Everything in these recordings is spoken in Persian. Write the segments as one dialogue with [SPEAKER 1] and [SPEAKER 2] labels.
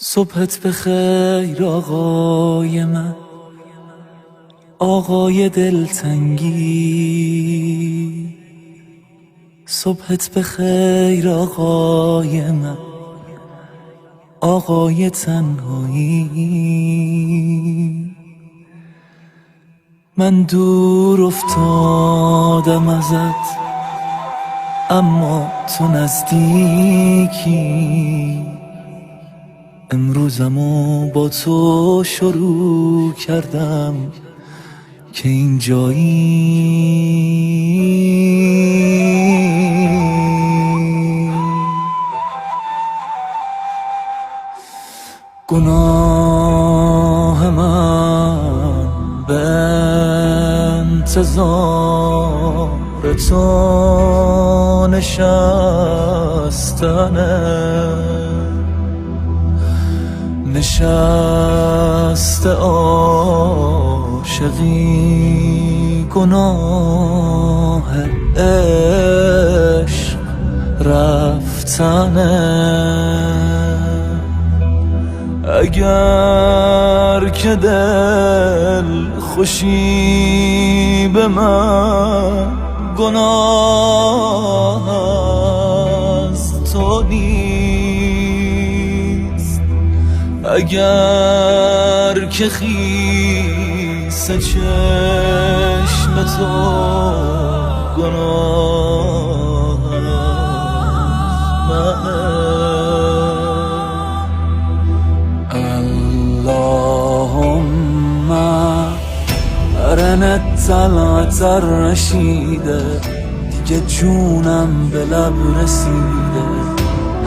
[SPEAKER 1] صبحت بخیر آقای من، آقای دلتنگی. صبحت بخیر آقای من، آقای تنهایی. من دور افتادم ازت اما تو نزدیکی. امروزمو با تو شروع کردم که اینجایی. گناه من به انتظار تو نشست عاشقی. گناه عشق رفتنه. اگر که دل خوشی به من گناه از تو نیست. اگر که خیس چشم تو گناه منه. اللهم ارن طلعت الرشیده. دیگه جونم به لب رسیده،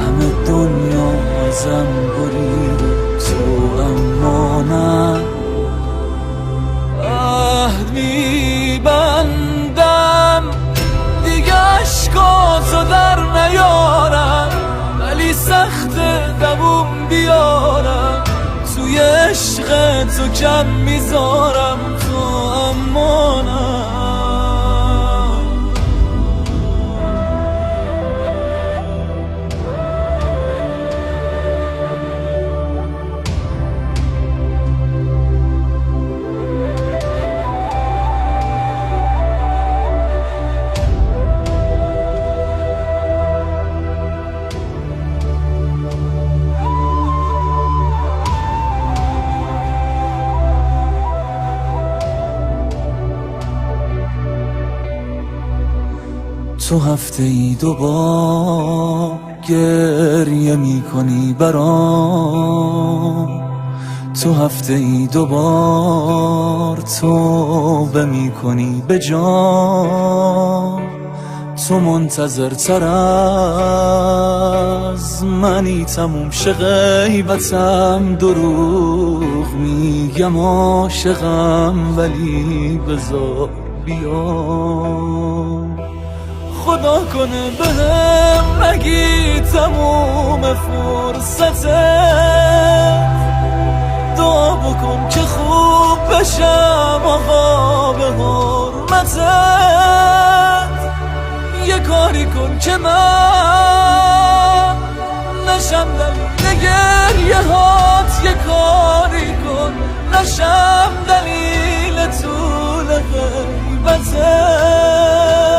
[SPEAKER 1] همه دنیا ازم بریده، تو اما نه. عهد میبندم دیگه عشقاتو در نیارم، ولی سخت دووم بیارم، توی عشق تو کم میذارم، تو اما نه. تو هفته ای 2 بار گریه می کنی برام. تو هفته ای 2 بار توبه می کنی به جان. تو منتظر تر از منی، تموم شه غیبتم، دروغ میگم عاشقم، ولی بذار بیام. خدا کنه بهم نگی تموم فرصته، دعا بکن که خوب بشم آقا به حرمتت. یه کاری کن که من نشم دلیل گریه هات، یه کاری کن نشم دلیل طول غیبتت.